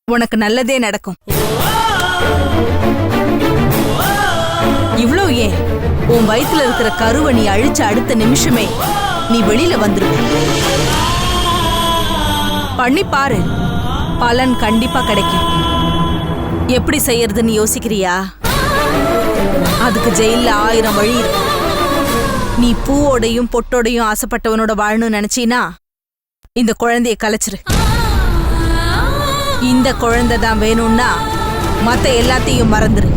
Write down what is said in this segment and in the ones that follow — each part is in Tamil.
உனக்கு நல்லதே நடக்கும். இவ்ளோ ஏன், உன் வயித்துல இருக்கிற கருவை நீ அழிச்ச அடுத்த நிமிஷமே நீ வெளியில வந்துருவ. பண்ணி பாரு, பலன் கண்டிப்பா கிடைக்கும். எப்படி செய்யறதுன்னு யோசிக்கிறியா? அதுக்கு ஜெயில 1000 வழி இருக்கு. நீ பூவோடையும் பொட்டோடையும் ஆசைப்பட்டவனோட வாழணும்னு நினைச்சீனா இந்த குழந்தைய கலைச்சிரு. இந்த குழந்தை தான் வேணும்னா மத்த எல்லாத்தையும் மறந்துரு.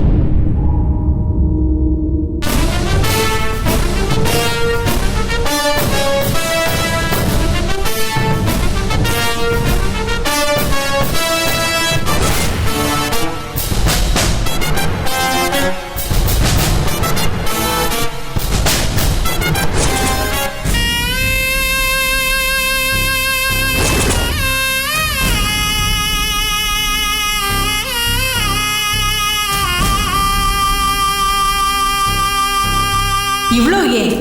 இவ்ளோ ஏன்,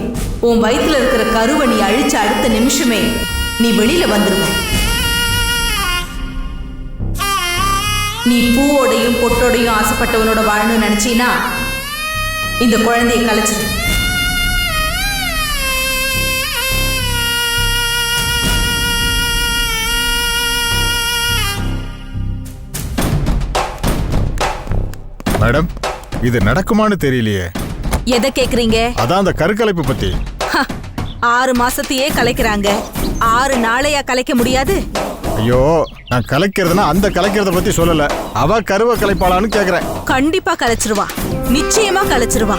உன் வயித்துல இருக்கிற கருவை நீ அழிச்ச அடுத்த நிமிஷமே நீ வெளியில வந்துருவ. நீ பூவோடையும் பொட்டோடையும் ஆசைப்பட்டவனோட வாழணும்னு நினைச்சீனா இந்த குழந்தைய கலைச்சிரு. மேடம், இது நடக்குமான்னு தெரியலையே. எதை கேக்குறீங்க? அதான் அந்த கருக்கலைப்பு பத்தி. 6 மாசத்தையே கலைக்கிறாங்க, 6 நாளையா கலைக்க முடியாது? ஐயோ, நான் கலைக்கிறதுனா அந்த கலைக்கிறத பத்தி சொல்லல. அவ கருவை கலைப்பாளான்னு கேக்குறேன். கண்டிப்பா கலைச்சிருவா, நிச்சயமா கலைச்சிருவா.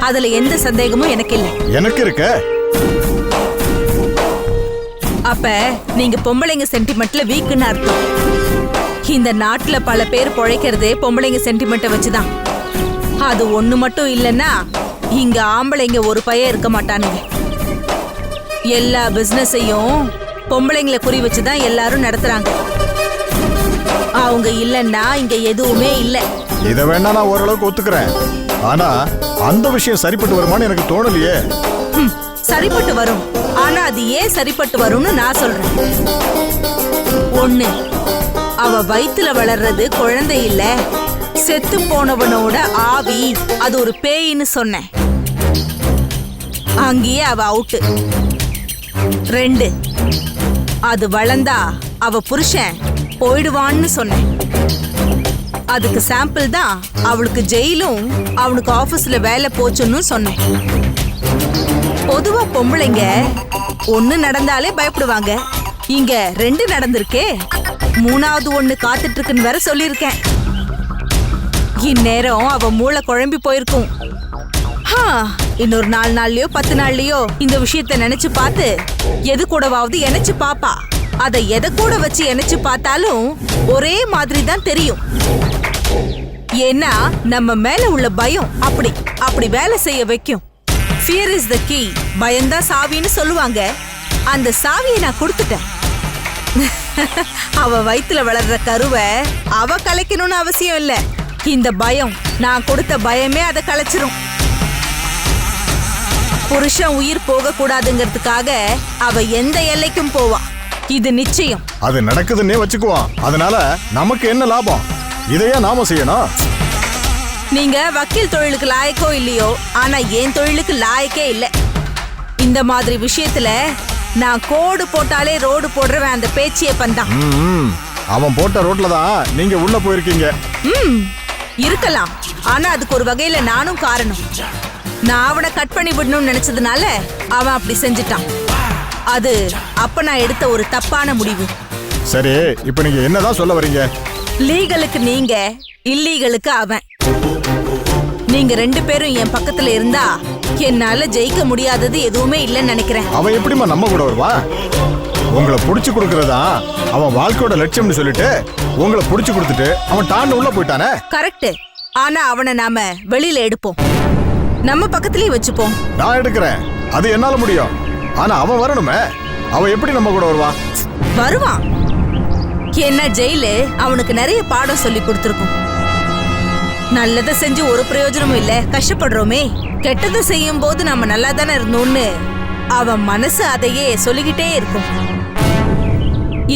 அதுல எந்த சந்தேகமும் எனக்கு இல்ல. எனக்கு இருக்க. அப்ப நீங்க பொம்பளைங்க சென்டிமெண்ட்ல வீக்குன்னு அர்த்தம். இந்த நாட்டுல பல பேர் பொழைக்கிறதே பொம்பளைங்க சென்டிமெண்ட்டை வச்சுதான். அது ஒண்ணு மட்டும் இல்லைன்னா இங்க ஆம்பளைங்க ஒரு பையன் இருக்க மாட்டானுங்க. எல்லா பிசினஸையும் பொம்பளைங்களை குறி வச்சுதான் எல்லாரும் நடத்துறாங்க. அவங்க இல்லைன்னா இங்க எதுவுமே இல்லை. இத வேணா நான் ஓரளவுக்கு ஒத்துக்கிறேன். ஆனா அந்த விஷயம் சரிப்பட்டு வருமானு எனக்கு தோணலையே. சரிப்பட்டு வரும், ஆனா அது ஏன் சரிப்பட்டு வரும்னு நான் சொல்றேன். ஒண்ணு, அவ வயித்துல வளர்றது குழந்தை இல்ல, செத்து போனவனோட ஆவி. அது ஒரு பேயின்னு சொன்னேன். அங்கேயே அவ அவுட்டு. 2, அது வளர்ந்தா அவ புருஷன் போயிடுவான்னு சொன்னேன். அதுக்கு சாம்பிள் தான் அவளுக்கு ஜெயிலும் அவனுக்கு ஆபீஸ்ல வேலை போச்சுன்னு சொன்னேன். பொதுவா பொம்பளைங்க 1 நடந்தாலே பயப்படுவாங்க. இங்க 2 நடந்திருக்கே, 3வது 1 காத்துட்டு இருக்குன்னு வேற சொல்லியிருக்கேன். இந்நேரம் அவ மூளை குழம்பி போயிருக்கும். இன்னொரு 4 நாள்லயோ 10 நாள்லயோ இந்த விஷயத்த நினைச்சு பார்த்து எது கூடவாவது நினைச்சு பாப்பா. அதை எதை கூட வச்சு நினைச்சு பார்த்தாலும் ஒரே மாதிரி தான் தெரியும். ஏன்னா நம்ம மேல உள்ள பயம் அப்படி வேலை செய்ய வைக்கும். Fear is the key. பயம்தான் சாவின்னு சொல்லுவாங்க. அந்த சாவியை நான் கொடுத்துட்டேன். அவ வயித்துல வளர்ற கருவை அவ கலைக்கணும்னு அவசியம் இல்ல. இந்த பயம், நான் கொடுத்த பயமே அதை கலைச்சிரும். புருஷன் உயிர் போக கூடாதுங்கிறதுக்காக அவ எந்த எல்லைக்கும் போவா. இது நிச்சயம். அது நடக்குதுன்னே வச்சுக்குவான். அதனால நமக்கு என்ன லாபம்? இதையே நாம செய்யணும். நீங்க வக்கீல் தொழிலுக்கு லாயக்கோ இல்லையோ, ஆனா என் தொழிலுக்கு லாயக்கே இல்ல. இந்த மாதிரி விஷயத்துல நான் கோடு போட்டாலே ரோடு போடுறவன் அந்த பேச்சியப்பன் தான். அவன் போட்ட ரோட்ல தான் நீங்க உள்ள போயிருக்கீங்க. இருக்கலாம், ஆனா அதுக்கு ஒரு வகையில நானும் காரணம். நான் அவனை கட் பண்ணி விடணும்னு நினைச்சதுனால அவன் அப்படி செஞ்சுட்டான். அது அப்ப நான் எடுத்த ஒரு தப்பான முடிவு. சரி, இப்ப நீங்க என்னதான் சொல்ல வரீங்க? லீகலுக்கு நீங்க, இல்லீகலுக்கு அவன். நீங்க 2 பேரும் என் பக்கத்துல இருந்தா என்னால ஜெயிக்க முடியாதது எதுவுமே இல்லைன்னு நினைக்கிறேன். அவன் எப்படிமா நம்ம கூட வருவா? உங்களை புடிச்சு கொடுக்கறதா அவன் வாழ்க்கையோட லட்சியம்னு சொல்லிட்டு உங்களை புடிச்சு கொடுத்துட்டு அவன் டான்னு உள்ள போயிட்டானே. கரெக்ட். ஆனா அவனை நாம வெளியில எடுப்போம், நம்ம பக்கத்துலயே வச்சுப்போம். நான் எடுக்கிறேன், அது என்னால முடியும். ஆனா அவன் வரணுமே. அவன் எப்படி நம்ம கூட வருவான்? வருவான். என்ன ஜெயிலு அவனுக்கு நிறைய பாடம் சொல்லி கொடுத்துருக்கும். நல்லதை செஞ்சு ஒரு பிரயோஜனமும் இல்ல, கஷ்டப்படுறோமே. கெட்டதை செய்யும் போது நம்ம நல்லா தானே இருந்தோம்னு அவன் மனசு அதையே சொல்லிக்கிட்டே இருக்கும்.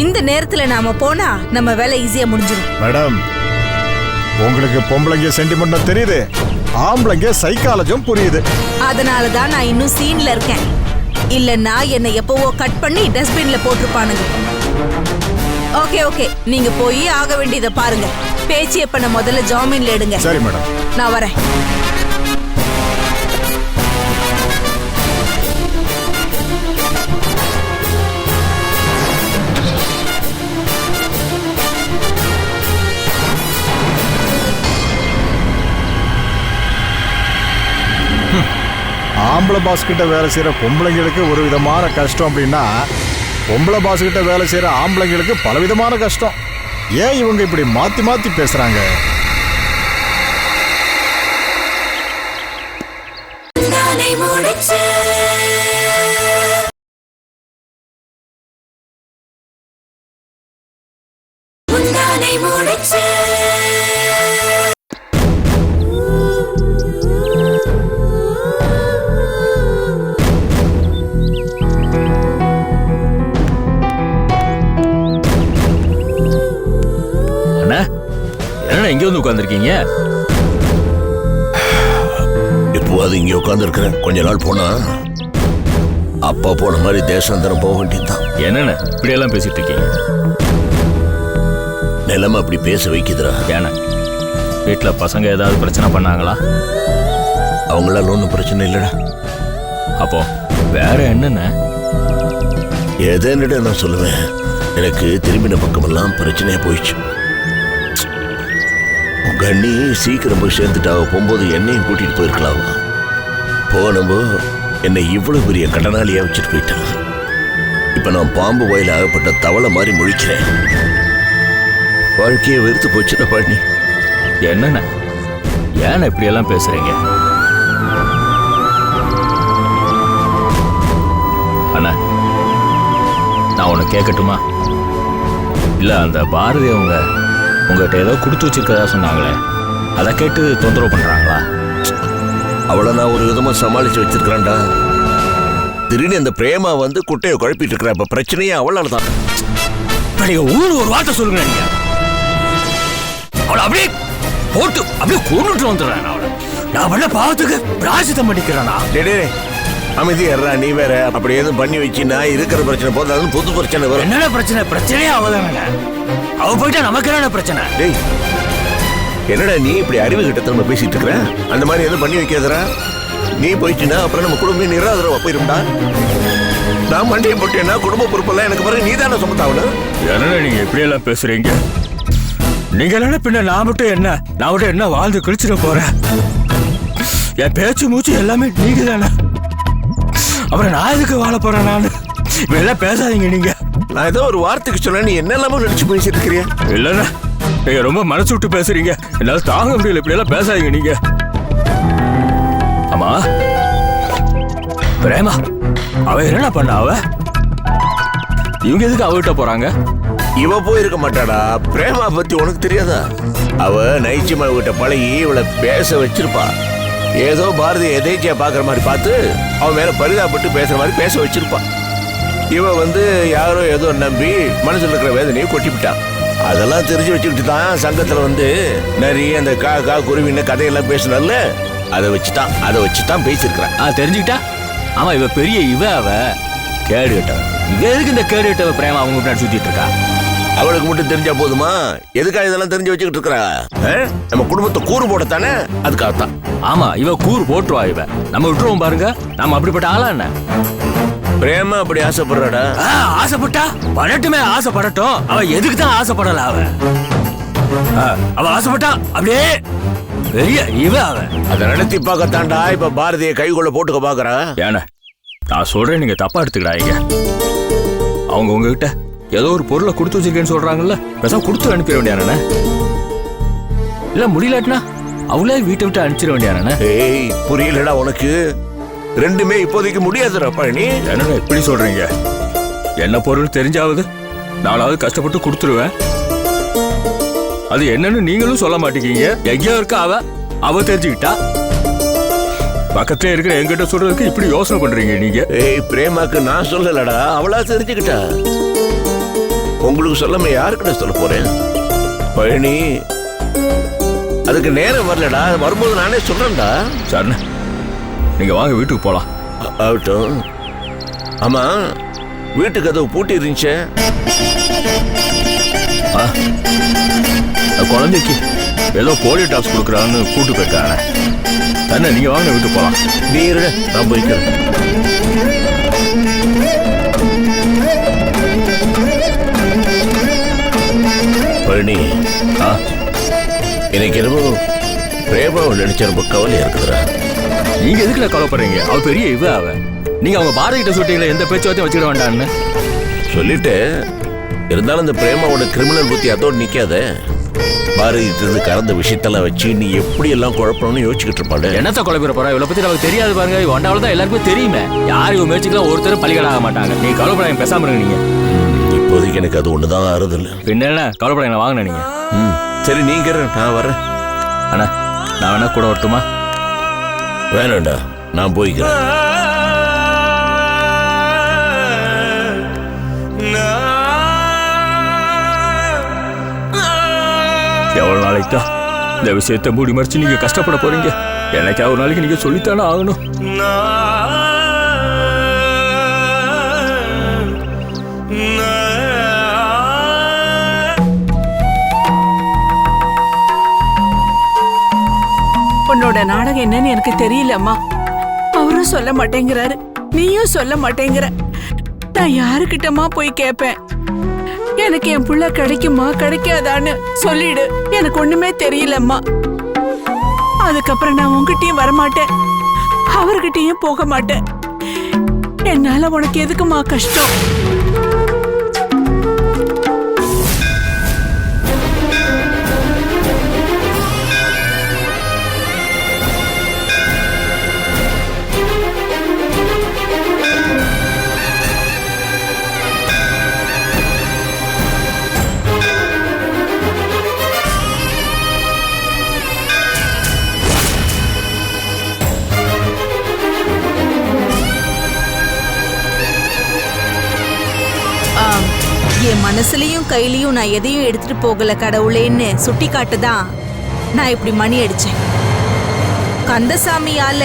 இந்த நேரத்துல நாம போனா நம்ம வேலை ஈஸியா முடிஞ்சிடும். மேடம், உங்களுக்கு பொம்பளைங்க சென்டிமெண்ட் தெரியுது, ஆம்பளைங்க சைக்காலஜியும் புரியுது. அதனாலதான் நான் இன்னும் சீன்ல இருக்கேன். இல்லன்னா என்னை எப்பவோ கட் பண்ணி டஸ்ட்பின்ல போட்டிருப்பானுங்க. ஓகே ஓகே, நீங்க போய் ஆக வேண்டியதை பாருங்க. பேச்சியப்பனை முதல்ல ஜாமீன்ல எடுங்க. சரி மேடம், நான் வரேன். ஆம்பளை பாஸ் கிட்ட வேலை செய்யற பொம்பளைங்களுக்கு ஒரு விதமான கஷ்டம் அப்படின்னா, பொம்பளை பாஸ் கிட்ட வேலை செய்யற ஆம்பளைங்களுக்கு பலவிதமான கஷ்டம். ஏன் இவங்க இப்படி மாத்தி மாத்தி பேசுறாங்க? இங்க வந்து உட்கார்ந்திருக்கீங்க? இப்போது இங்க உட்கார்ந்து இருக்கிறேன். கொஞ்ச நாள் போனா அப்பா போன மாதிரி தேசாந்தரம் போக வேண்டியதுதான். என்னன்னு இப்படி எல்லாம் பேசிட்டு இருக்கீங்க? நிலைமை அப்படி பேச வைக்குதுரா. ஏன்னா வீட்டுல பசங்க ஏதாவது பிரச்சனை பண்ணாங்களா? அவங்களால ஒன்றும் பிரச்சனை இல்லடா. அப்போ வேற என்னன்னு? எதன்னுட நான் சொல்லுவேன். எனக்கு திரும்பின பக்கமெல்லாம் பிரச்சனையா போயிடுச்சு. கண்ணி சீக்கிரம் போய் சேர்ந்துட்டா. போகும்போது என்னையும் கூட்டிட்டு போயிருக்கலாம். போனப்போ என்னை இவ்வளவு பெரிய கடனாளியா வச்சுட்டு போயிட்டான். இப்ப நான் பாம்பு வாயில ஆகப்பட்ட தவளை மாதிரி முழிக்கிறேன். வாழ்க்கையை வெறுத்து போச்சுடா பாணி. என்னண்ண ஏன் இப்படி எல்லாம் பேசுறீங்க? அண்ணா, நான் உன்னை கேட்கட்டுமா? இல்ல அந்த பாரதி அவங்க உங்ககிட்ட ஏதோ கொடுத்து வச்சிருக்கதா சொன்னாங்களே, அதை கேட்டு தொந்தரவு பண்றாங்களா? அவளை நான் ஒரு விதமா சமாளிச்சு வச்சிருக்கிறேன்டா. திடீர்னு அந்த பிரேமா வந்து குட்டையை குழப்பிட்டு இருக்கிற. அப்ப பிரச்சனையே அவளால தான். நீங்க ஊர் ஒரு வார்த்தை சொல்லுங்க. நீங்க அவளை அப்படியே போட்டு அப்படியே கொண்டுட்டு வந்துடுறேன். நான் பண்ண பாவத்துக்கு பிராயசித்தம் பண்ணிக்கிறேனா? அமைதி ஏறா. நீ வேற அப்படி எதுவும் பண்ணி வச்சுன்னா இருக்கிற பிரச்சனை போதும், புது பிரச்சனை வரும். என்னென்ன பிரச்சனை? பிரச்சனையே அவதானங்க. அவ போயிட்டா நமக்கு என்ன பிரச்சனை? டேய், என்னடா நீ இப்படி அறிவு கிட்ட திரும்ப பேசிட்டு இருக்கிற? அந்த மாதிரி எதுவும் பண்ணி வைக்காதரா. நீ போயிட்டுனா அப்புறம் நம்ம குடும்பம் நிராதரவா போயிரும்டா. நான் மண்டியை போட்டேன்னா குடும்ப பொறுப்பெல்லாம் எனக்கு பிறகு நீ தானே சுமத்தாவணும். என்ன நீங்க எப்படி எல்லாம் பேசுறீங்க? நீங்க என்ன பின்ன நான் மட்டும் என்ன வாழ்ந்து கழிச்சிட போறேன்? என் பேச்சு மூச்சு எல்லாமே நீங்க தானே. அப்புறம் நான் எதுக்கு வாழ போறேன்? நான் எல்லாம் பேசாதீங்க. நீங்க நான் ஏதோ ஒரு வார்த்தைக்கு சொல்ல நீ என்ன எல்லாமே நினைச்சு பேசிட்டு இருக்கிறியா? இல்லண்ணா, நீங்க ரொம்ப மனசு விட்டு பேசுறீங்க. என்னால தாங்க முடியல. இப்படி எல்லாம் பேசாதீங்க நீங்க. ஆமா பிரேமா அவ என்ன பண்ண? இவங்க எதுக்கு அவகிட்ட போறாங்க? இவ போயிருக்க மாட்டாடா. பிரேமா பத்தி உனக்கு தெரியாதா? அவ நைச்சிமா கிட்ட பழகி இவளை பேச வச்சிருப்பா. ஏதோ பாரதி எதேச்சியா பாக்குற மாதிரி பார்த்து அவன் மேல பரிதாபப்பட்டு பேசுற மாதிரி பேச வச்சிருப்பா. இவ வந்து யாரோ ஏதோ நம்பி மனசுல இருக்கிற வேதனையை கொட்டிவிட்டான். அதெல்லாம் தெரிஞ்சு வச்சுக்கிட்டு தான் சங்கத்துல வந்து நிறைய அந்த கா குருவின்னு கதையெல்லாம் பேசினால அதை வச்சுதான் பேசியிருக்கிறான். தெரிஞ்சுக்கிட்டா? ஆமா, இவ பெரிய அவ கேடு கட்டவ. இவ எதுக்கு இந்த கேடு கட்டவ பிரேமா அவங்க முன்னாடி சுத்திட்டு இருக்கா? அவளுக்கு மட்டும் தெரிஞ்சா போதுமா? எதுக்காக இதெல்லாம் தெரிஞ்சு வச்சுக்கிட்டு இருக்கா? நம்ம குடும்பத்தை கூறு போடத்தானே, அதுக்காகத்தான். ஆமா, இவ கூறு போட்டுருவா. இவ நம்ம விட்டுருவோம் பாருங்க. நம்ம அப்படிப்பட்ட ஆளா என்ன? பிரேமா அப்படி ஆசைப்படுறாடா? ஆசைப்பட்டா படட்டுமே, ஆசைப்படட்டும். அவ எதுக்கு தான் ஆசைப்படல? அவ ஆசைப்பட்டா அப்படியே பெரிய அவ அதை நடத்தி பார்க்கத்தாண்டா இப்ப பாரதிய கைக்குள்ள போட்டுக்க பாக்குறா. ஏன்னா நான் சொல்றேன், நீங்க தப்பா எடுத்துக்கிறாங்க. அவங்க உங்ககிட்ட ஏதோ ஒரு பொருளை கொடுத்து வச்சிருக்கேன்னு சொல்றாங்கல்ல, பேசாம கொடுத்து அனுப்பிட வேண்டியானே? இல்ல முடியலன்னா அவளே வீட்டை விட்டு அனுப்பிச்சிட வேண்டியானே? ஏய், புரியலடா உனக்கு? ரெண்டுமே இப்போதைக்கு முடியாதுடா பழனி. என்னடா இப்படி சொல்றீங்க? என்ன பொருள் தெரிஞ்சாவது நாளாவது கஷ்டப்பட்டு கொடுத்துருவேன். அது என்னன்னு நீங்களும் சொல்ல மாட்டேங்கீங்க. எங்கேயோ இருக்கா அவ தெரிஞ்சுக்கிட்டா. பக்கத்துல இருக்கிற என்கிட்ட சொல்றதுக்கு இப்படி யோசனை பண்றீங்க நீங்க? ஏய், பிரேமாக்கு நான் சொல்லலடா, அவளா தெரிஞ்சுக்கிட்டா. உங்களுக்கு சொல்லாம யாருக்கிட்ட சொல்ல போறேன் பழனி? அதுக்கு நேரம் வரலடா, வரும்போது நானே சொல்றேன்டா. சரிண்ணே, நீங்க வாங்க வீட்டுக்கு போலாம். ஆகட்டும். ஆமா, வீட்டுக்கு கதவு பூட்டி இருந்துச்சே? குழந்தைக்கு ஏதோ போலியோ டாப்ஸ் கொடுக்குறான்னு கூட்டு போயிருக்காங்க. தானே, நீங்க வாங்க வீட்டுக்கு போலாம். நீ இருட, நான் போய்க்கிறேன். பழனி, எனக்கு என்னமோ பிரேமாவை நினைச்ச ரொம்ப கவலையா இருக்குதுடா. நீங்க எதுக்குல கவலைப்படுறீங்க? அவ பெரிய அவ. நீங்க அவங்க பாரதி கிட்ட சொல்லிட்டீங்களா எந்த பேச்சுவார்த்தையும் வச்சுக்கிட வேண்டான்னு? சொல்லிட்டு இருந்தாலும் இந்த பிரேமாவோட கிரிமினல் புத்தி அதோடு நிக்காத. பாரதி கறந்த விஷயத்தெல்லாம் வச்சு நீ எப்படி எல்லாம் குழப்பணும்னு யோசிச்சுக்கிட்டு இருப்பாடு. என்னத்த குழப்பிட போறா? இவளை பத்தி நமக்கு தெரியாது பாருங்க. ஒண்டாவில் தான் எல்லாருக்கும் தெரியுமே. யார் இவ முயற்சிக்கலாம் ஒருத்தரும் பலிகடாக மாட்டாங்க. நீ கவலைப்படாங்க, பேசாம இருங்க நீங்க. இப்போதைக்கு எனக்கு அது ஒண்ணுதான் ஆறுதல். பின்ன என்ன கவலைப்படாங்க, வாங்கின நீங்க. சரி, நீங்க நான் வரேன். அண்ணா, நான் வேணா கூட வரட்டுமா? வேணாண்டா, நான் போய்க்கிறேன். எவ்வளவு நாளைக்கு தான் இந்த விஷயத்தை மூடி மறைச்சு நீங்க கஷ்டப்பட போறீங்க? என்னைக்கா ஒரு நாளைக்கு நீங்க சொல்லித்தானே ஆகணும். உன்னோட நாடகம் என்னன்னு எனக்கு தெரியலம்மா. அவரும் சொல்ல மாட்டேங்கிறாரு, நீயும் சொல்ல மாட்டேங்கிற. நான் யாருக்கிட்டமா போய் கேட்பேன்? எனக்கு என் புள்ள கிடைக்குமா கிடைக்காதான்னு சொல்லிடு. எனக்கு ஒண்ணுமே தெரியலம்மா. அதுக்கப்புறம் நான் உங்ககிட்டயும் வரமாட்டேன், அவர்கிட்டயும் போக மாட்டேன். என்னால உனக்கு எதுக்குமா கஷ்டம்? என் மனசுலயும் கையிலயும் நான் எதையும் எடுத்துட்டு போகல கடவுளேன்னு சுட்டி காட்டுதான் நான் இப்படி மணி அடிச்சேன். கந்தசாமியால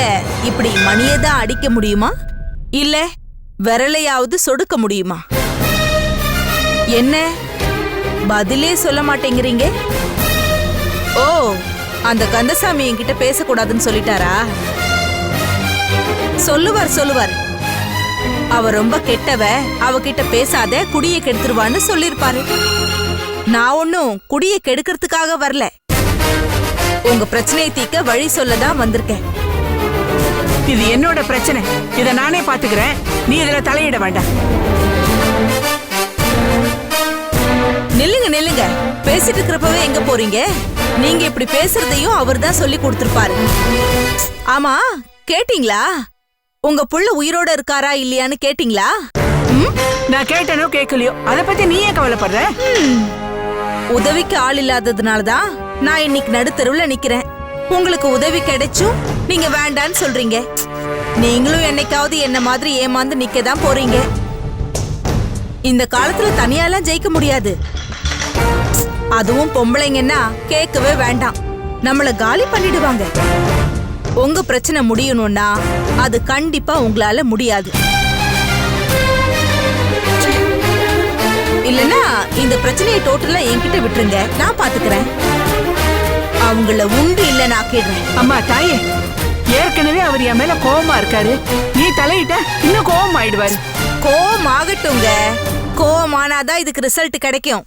இப்படி மணியை தான் அடிக்க முடியுமா, இல்ல விரலையாவது சொடுக்க முடியுமா? என்ன பதிலே சொல்ல மாட்டேங்கிறீங்க? ஓ, அந்த கந்தசாமி என்கிட்ட பேசக்கூடாதுன்னு சொல்லிட்டாரா? சொல்லுவார். அவ ரொம்ப கெட்டவ, அவகிட்ட பேசாத, குடிய கெடுத்துருவான்னு சொல்லிருப்பாரு. நான் ஒன்னும் குடிய கெடுக்கிறதுக்காக வரல, உங்க பிரச்சனையை தீர்க்க வழி சொல்லதான் வந்திருக்கேன். இது என்னோட பிரச்சனை, இத நானே பாத்துக்கிறேன். நீ இதுல தலையிட வேண்டாம். நில்லுங்க. பேசிட்டு இருக்கிறப்பவே எங்க போறீங்க? நீங்க இப்படி பேசுறதையும் அவர் தான் சொல்லி கொடுத்திருப்பாரு. ஆமா, கேட்டீங்களா? உங்க புள்ள உயிரோட இருக்காரா இல்லையான்னு கேட்டீங்களா? நான் கேட்டனோ கேட்கலையோ அத பத்தி நீ ஏன் கவலைப்படுற? உதவிக்கு ஆள் இல்லாததுனாலதான் நான் இன்னைக்கு நடுத்தெருவுல நிக்கிறேன். உங்களுக்கு உதவி கிடைச்சும் நீங்க வேண்டான்னு சொல்றீங்க. நீங்களும் என்னைக்காவது என்ன மாதிரி ஏமாந்து நிக்கதான் போறீங்க. இந்த காலத்துல தனியாலாம் ஜெயிக்க முடியாது. அதுவும் பொம்பளைங்கன்னா கேட்கவே வேண்டாம், நம்மள காலி பண்ணிடுவாங்க. உங்க பிரச்சனை முடியணும்னா அது கண்டிப்பா உங்களால முடியாது. இல்லனா இந்த பிரச்சனையை டோட்டலா என்கிட்ட விட்டுருங்க, நான் பாத்துக்கிறேன். அவங்கள உண்டு இல்ல நான் கேடுறேன். அம்மா தாயே, ஏற்கனவே அவர் என் மேல கோவமா இருக்காரு. நீ தலையிட்ட இன்னும் கோவம் ஆயிடுவாரு. கோவம் ஆகட்டுங்க, கோவமானாதான் இதுக்கு ரிசல்ட் கிடைக்கும்.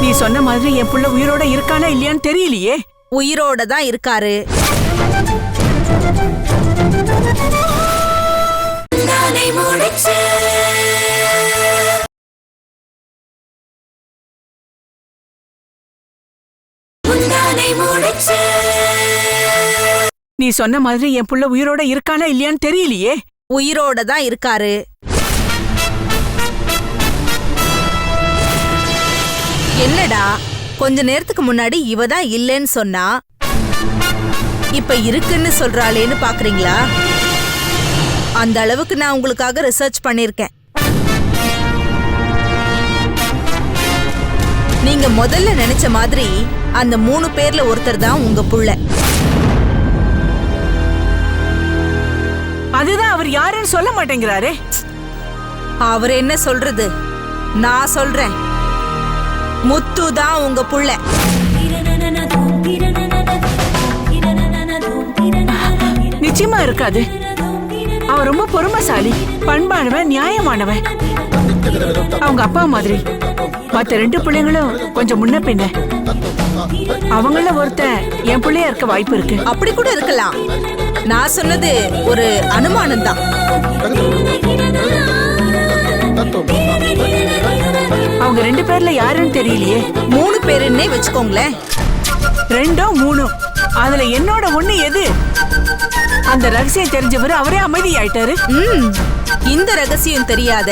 நீ சொன்ன மாதிரி என் புள்ள உயிரோட இருக்கானா இல்லையான்னு தெரியலையே. உயிரோட தான் இருக்காரு. நீ சொன்ன மாதிரி என் புள்ள உயிரோட இருக்கானா இல்லையான்னு தெரியலையே. உயிரோட தான் இருக்காரு. என்னடா கொஞ்ச நேரத்துக்கு முன்னாடி இவ தான் இல்லைன்னு சொன்னா, இப்ப இருக்குன்னு சொல்றாளேன்னு பாக்குறீங்களா? அந்த அளவுக்கு நான் உங்களுக்காக ரிசர்ச் பண்ணிருக்கேன். நீங்க முதல்ல நினைச்ச மாதிரி அந்த 3 பேர்ல ஒருத்தர் தான் உங்க புள்ள. அதுதான் அவர் யாருன்னு சொல்ல மாட்டேங்கிறாரே. அவர் என்ன சொல்றது, நான் சொல்றேன். முத்து தான் உங்க புள்ள. நிச்சயமா இருக்காது. அவன் ரொம்ப பொறுமைசாலி, பண்பானவன், நியாயமானவன். அவங்க அப்பா மாதிரி. மத்த 2 பிள்ளைங்களும் கொஞ்சம் முன்ன பின்ன. அவங்கள ஒருத்தன் என் பிள்ளையா இருக்க வாய்ப்பு இருக்கு. அப்படி கூட இருக்கலாம். நான் சொன்னது ஒரு அனுமானம் தான். அவங்க 2 பேர்ல யாருன்னு தெரியலையே. 3 பேருன்னே வச்சுக்கோங்களேன். 2 3 அதுல என்னோட ஒண்ணு எது? அந்த ரகசியம் தெரிஞ்சவர் அவரே அமைதியாயிட்டாரு. இந்த ரகசியம் தெரியாத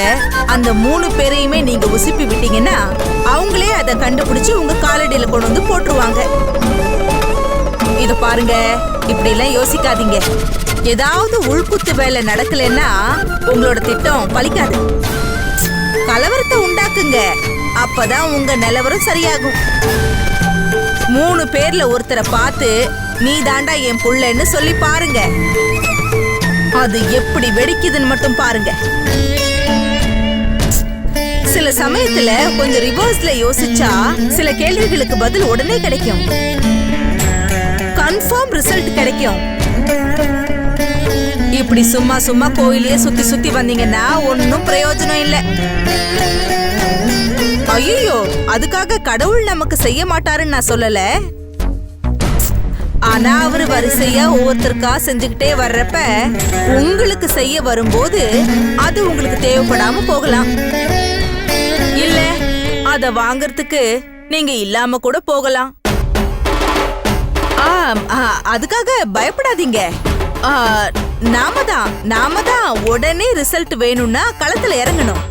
அந்த 3 பேரையுமே நீங்க உசுப்பி விட்டீங்கன்னா அவங்களே அதை கண்டுபிடிச்சு உங்க காலடியில கொண்டு வந்து போட்டுருவாங்க. இத பாருங்க, இப்படி எல்லாம் யோசிக்காதீங்க. ஏதாவது உள்குத்து வேலை நடக்கலன்னா உங்களோட திட்டம் பலிக்காது. கலவரத்தை உண்டாக்குங்க, அப்பதான் உங்க நிலவரம் சரியாகும். 3 பேர்ல ஒருத்தரை பார்த்து நீ தாண்டா என் புள்ளன்னு சொல்லி பாருங்க. அது எப்படி வெடிக்குதுன்னு மட்டும் பாருங்க. சில சமயத்துல கொஞ்சம் ரிவர்ஸ்ல யோசிச்சா சில கேள்விகளுக்கு பதில் உடனே கிடைக்கும். கன்ஃபார்ம் ரிசல்ட் கிடைக்கும். இப்படி சும்மா சும்மா கோயிலையே சுத்தி சுத்தி வந்தீங்கன்னா ஒன்னும் பிரயோஜனம் இல்ல. ஐயோ, அதுக்காக கடவுள் நமக்கு செய்ய மாட்டாருன்னு நான் சொல்லல. ஆனா அவரு வரிசையா ஒவ்வொருத்தருக்கா செஞ்சுக்கிட்டே வர்றப்ப உங்களுக்கு செய்ய வரும்போது அது உங்களுக்கு தேவைப்படாம போகலாம். இல்ல அத வாங்கறதுக்கு நீங்க இல்லாம கூட போகலாம். அதுக்காக பயப்படாதீங்க. நாம தான் உடனே ரிசல்ட் வேணும்னா களத்துல இறங்கணும்.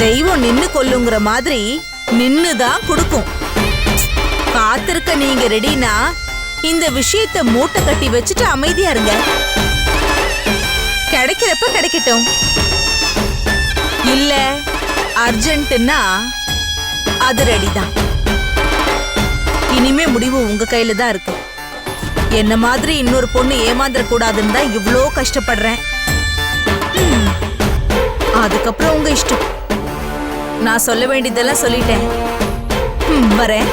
தெய்வம் நின்னு கொல்லுங்கிற மாதிரி நின்னுதான் கொடுக்கும். காத்திருக்க நீங்க ரெடினா இந்த விஷயத்தை மூட்டை கட்டி வச்சுட்டு அமைதியா இருங்க. கிடைக்கிறப்ப கிடைக்கட்டும். இல்ல அர்ஜென்ட்னா அது ரெடிதான். இனிமே முடிவு உங்க கையில தான் இருக்கு. என்ன மாதிரி இன்னொரு பொண்ணு ஏமாந்துட கூடாதுன்னு தான் இவ்ளோ கஷ்டப்படுறேன். அதுக்கப்புறம் உங்க இஷ்டம். நான் சொல்ல வேண்டியதெல்லாம் சொல்லிட்டேன். வரேன்.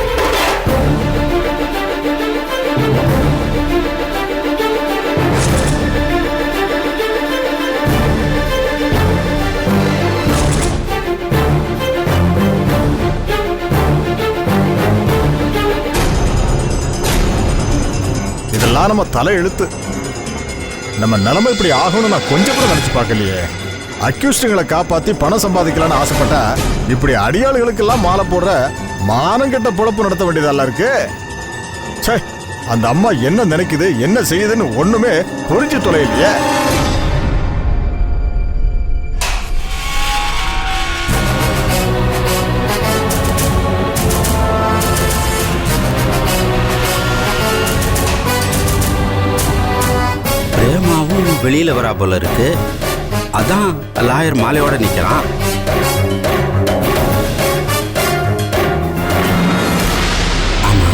இதெல்லாம் நம்ம தலை எழுத்து. நம்ம நிலைமை இப்படி ஆகணும்னு நான் கொஞ்சம் கூட நினைச்சு பார்க்கலையே. அக்யூஸ்டுகளை காப்பாத்தி பணம் சம்பாதிக்கலாம்னு ஆசைப்பட்டா இப்படி அடியாளுகளுக்கெல்லாம் மாலை போடுற மானங்கெட்ட பொழப்பு நடத்த வேண்டியதெல்லாம் இருக்கு. சே, அந்த அம்மா என்ன நினைக்குது என்ன செய்யுதுன்னு ஒண்ணுமே புரிஞ்சு தொலைலையே. பிரேமாவும் வெளியில வரா போல இருக்கு. அதான் லாயர் மாலையோட நிக்கிறான். ஆமா,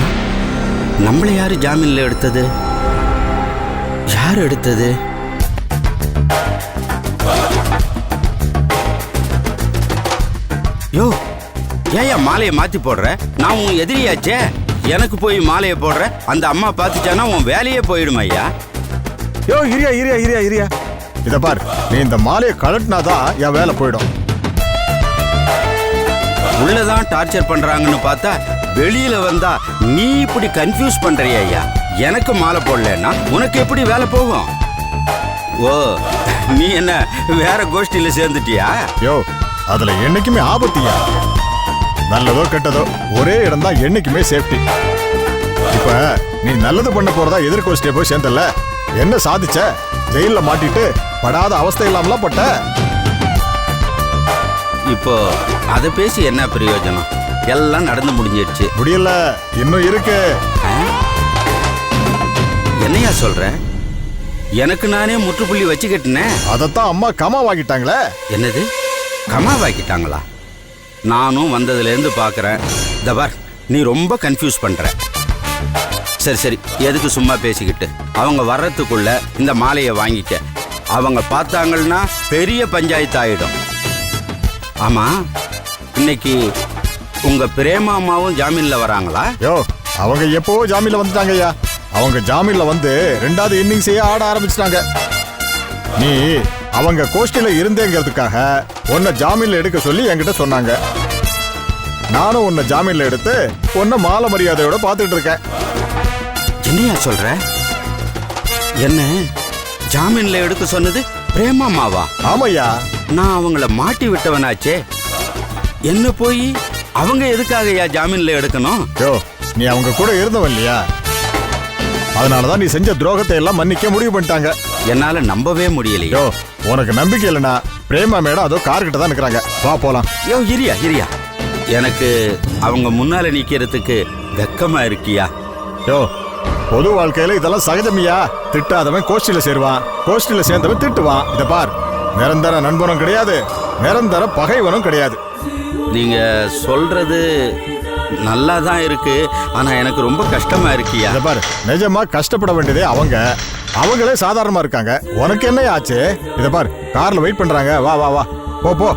நம்மள யாரு ஜாமீன்ல எடுத்தது? யார் எடுத்தது? யோ, ஏயா மாலையை மாத்தி போடுற? நான் உன் எதிரியாச்சே. எனக்கு போய் மாலையை போடுற, அந்த அம்மா பார்த்துச்சானா உன் வேலையே போயிடும் ஐயா. யோ இரியா இரியா இரியா இரியா, இத பார், நீ இந்த மாலையை கழட்டினாதான் என் வேலை போயிடும். உள்ளதான் டார்ச்சர் பண்றாங்கன்னு பார்த்தா வெளியில வந்தா நீ இப்படி கன்ஃபியூஸ் பண்றிய ஐயா. எனக்கு மாலை போடலன்னா உனக்கு எப்படி வேலை போகும்? ஓ, நீ என்ன வேற கோஷ்டியில சேர்ந்துட்டியா? யோ, அதுல என்னைக்குமே ஆபத்தியா? நல்லதோ கெட்டதோ ஒரே இடம் தான் என்னைக்குமே சேஃப்டி. இப்ப நீ நல்லது பண்ண போறதா எதிர்கோஷ்டிய போய் சேர்ந்தல, என்ன சாதிச்ச? ஜெயில மாட்டிட்டு படாத அவஸ்தை இல்லாமலாம் பட்ட. இப்போ அதை பேசி என்ன பிரயோஜனம்? எல்லாம் நடந்து முடிஞ்சிடுச்சு. முடியல, இன்னும் இருக்கு. என்னையா சொல்ற? எனக்கு நானே முற்றுப்புள்ளி வச்சுக்கிட்டேன். அதத்தான் அம்மா கமாவாக்கிட்டாங்களே. என்னது, கமாவாக்கிட்டாங்களா? நானும் வந்ததுல இருந்து பாக்குறேன். தபார், நீ ரொம்ப கன்ஃபியூஸ் பண்ற. சரி சரி, எதுக்கு சும்மா பேசிக்கிட்டு? அவங்க வர்றதுக்குள்ள இந்த மாலையை வாங்கிக்க. அவங்க பார்த்தாங்கன்னா பெரிய பஞ்சாயத்து ஆயிடும். ஆமா, இன்னைக்கு உங்க பிரேமா அம்மாவும் ஜாமீன்ல வராங்களா? யோ, அவங்க எப்போ ஜாமீன்ல வந்துட்டாங்க ஐயா. அவங்க ஜாமீன்ல வந்து 2வது இன்னிங்ஸையே ஆட ஆரம்பிச்சிட்டாங்க. நீ அவங்க கோஷ்டில இருந்தேங்கிறதுக்காக உன்னை ஜாமீன்ல எடுக்க சொல்லி என்கிட்ட சொன்னாங்க. நானும் உன்னை ஜாமீன்ல எடுத்து உன்னை மாலை மரியாதையோட பார்த்துட்டு இருக்கேன். என்னையா சொல்ற? என்ன ஜாமீன்ல எடுக்க சொன்னது பிரேமா அம்மாவா? ஆமையா, நான் அவங்கள மாட்டி விட்டவனாச்சே. என்ன போய் அவங்க எதுக்காகயா ஜாமீன்ல எடுக்கணும்? யோ, நீ அவங்க கூட இருந்தவன் இல்லையா? அதனாலதான் நீ செஞ்ச துரோகத்தை எல்லாம் மன்னிக்க முடிவு பண்ணிட்டாங்க. என்னால நம்பவே முடியலையோ. யோ, உனக்கு நம்பிக்கை இல்லைனா பிரேமா மேடம் அதோ கார் கிட்ட தான் நிக்கிறாங்க. வா போலாம். யோ, இரியா இரியா, எனக்கு அவங்க முன்னால நிக்கிறதுக்கு வெக்கமா இருக்கியா? யோ, பொது வாழ்க்கையில இதெல்லாம் சகஜமியா. திட்டாதவன் கோஷ்டில சேருவான், கோஷ்டில சேர்ந்தவன் திட்டுவான். இத பார், நிரந்தர நண்பனும் கிடையாது, நிரந்தர பகைவனும் கிடையாது. நீங்க சொல்றது நல்லா தான் இருக்கு, ஆனா எனக்கு ரொம்ப கஷ்டமா இருக்கியா. இத பார், நிஜமா கஷ்டப்பட வேண்டியதே அவங்களே சாதாரணமா இருக்காங்க. உனக்கு என்ன ஆச்சு? இத பார், கார்ல வெயிட் பண்றாங்க. வா வா வா, போ போ.